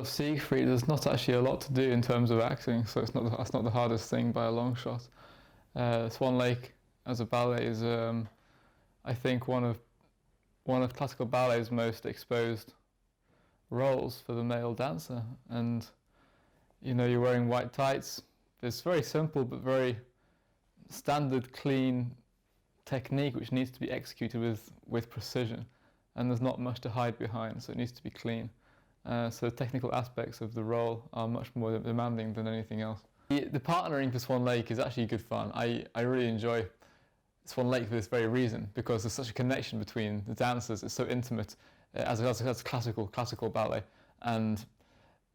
of Siegfried, there's not actually a lot to do in terms of acting, so that's not the hardest thing by a long shot. Swan Lake as a ballet is, I think, one of classical ballet's most exposed roles for the male dancer. And you're wearing white tights. It's very simple but very standard, clean technique which needs to be executed with precision. And there's not much to hide behind, so it needs to be clean. So the technical aspects of the role are much more demanding than anything else. The partnering for Swan Lake is actually good fun. I really enjoy Swan Lake for this very reason, because there's such a connection between the dancers. It's so intimate as classical ballet, and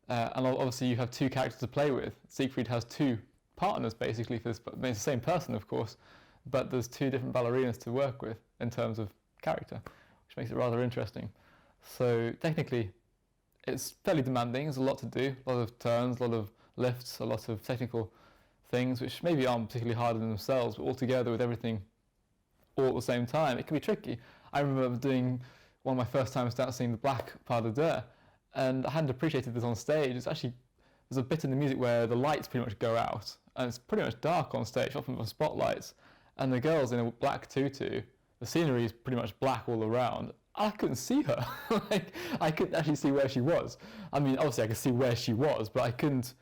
obviously you have two characters to play with. Siegfried has two partners basically for this, but it's the same person, of course, but there's two different ballerinas to work with in terms of character, which makes it rather interesting. So technically, it's fairly demanding. There's a lot to do, a lot of turns, a lot of lifts, a lot of technical things, which maybe aren't particularly hard in themselves, but all together with everything all at the same time, it can be tricky. I remember doing one of my first times dancing the black pas de deux, and I hadn't appreciated this on stage. There's a bit in the music where the lights pretty much go out, and it's pretty much dark on stage, often with spotlights, and the girl's in a black tutu. The scenery is pretty much black all around. I couldn't see her. I couldn't actually see where she was. I mean, obviously I could see where she was, but I couldn't.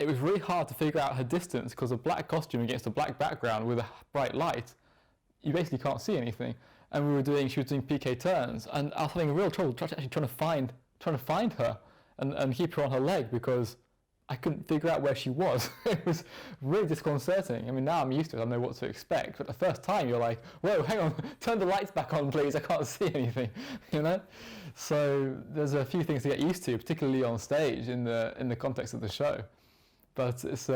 It was really hard to figure out her distance, because a black costume against a black background with a bright light, you basically can't see anything. And she was doing PK turns, and I was having real trouble trying to find her and keep her on her leg, because I couldn't figure out where she was. It was really disconcerting. I mean, now I'm used to it, I know what to expect, but the first time you're like, whoa, hang on, turn the lights back on please, I can't see anything, So there's a few things to get used to, particularly on stage in the context of the show. But it's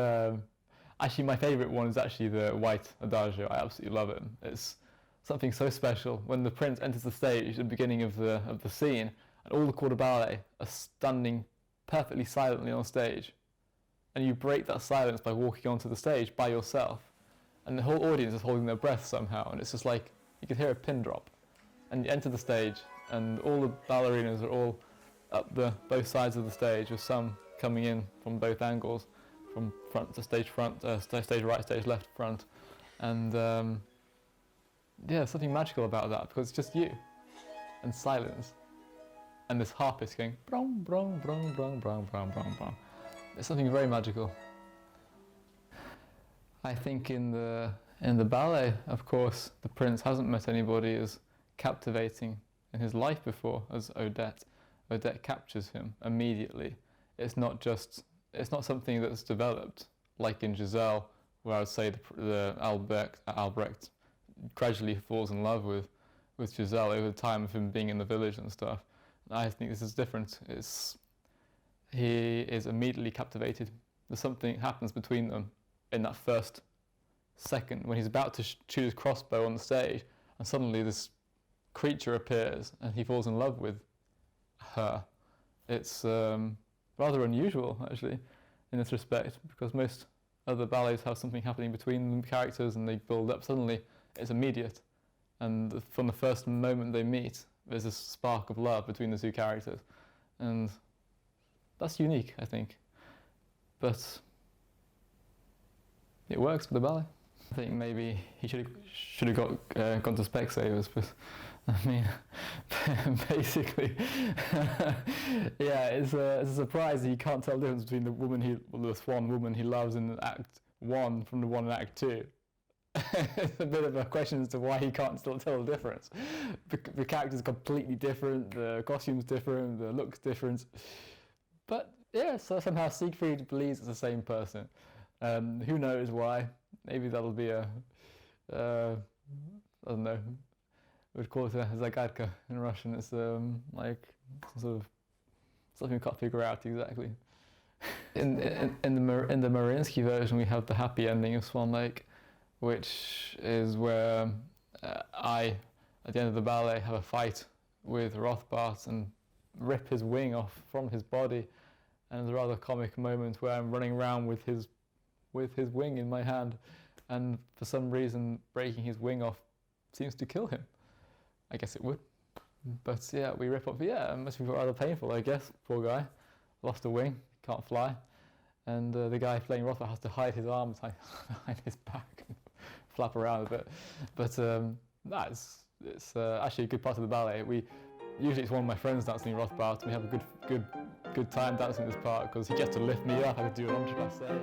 actually my favourite one is actually the white adagio. I absolutely love it. It's something so special when the prince enters the stage at the beginning of the scene, and all the corps de ballet are standing perfectly silently on stage, and you break that silence by walking onto the stage by yourself, and the whole audience is holding their breath somehow, and it's just like you could hear a pin drop, and you enter the stage, and all the ballerinas are all up both sides of the stage, with some coming in from both angles, from front to stage front, stage right, stage left, front, and yeah, something magical about that, because it's just you and silence, and this harpist going brong brong brong brong brong brong brong brong. It's something very magical. I think in the ballet, of course, the prince hasn't met anybody as captivating in his life before as Odette. Odette captures him immediately. It's not something that's developed like in Giselle, where I would say the Albrecht gradually falls in love with Giselle over the time of him being in the village and stuff. I think this is different. He is immediately captivated. There's something happens between them in that first second when he's about to shoot his crossbow on the stage, and suddenly this creature appears and he falls in love with her. It's rather unusual, actually, in this respect, because most other ballets have something happening between the characters and they build up. Suddenly it's immediate, and from the first moment they meet, there's this spark of love between the two characters, and that's unique, I think. But it works for the ballet. I think maybe he should have gone to Specsavers, but I mean, basically, yeah, it's a surprise that he can't tell the difference between the swan woman he loves in Act 1 from the one in Act 2. It's a bit of a question as to why he can't still tell the difference. The character's completely different, the costume's different, the look's different. But yeah, so somehow Siegfried believes it's the same person. Who knows why? Maybe that'll be I don't know, we'd call it a zagadka in Russian. It's like sort of something we can't figure out exactly. In the Mariinsky version, we have the happy ending of Swan Lake, which is where I, at the end of the ballet, have a fight with Rothbart and rip his wing off from his body, and it's a rather comic moment where I'm running around with his wing in my hand, and for some reason breaking his wing off seems to kill him. I guess it would, but yeah, we rip off. Yeah, it must be rather painful, I guess. Poor guy. lost a wing, can't fly, and the guy playing Rothbard has to hide his arms behind his back and flap around a bit. But it's actually a good part of the ballet. Usually it's one of my friends dancing Rothbard. We have a good time dancing this part because he gets to lift me up. I could do an omnibus there.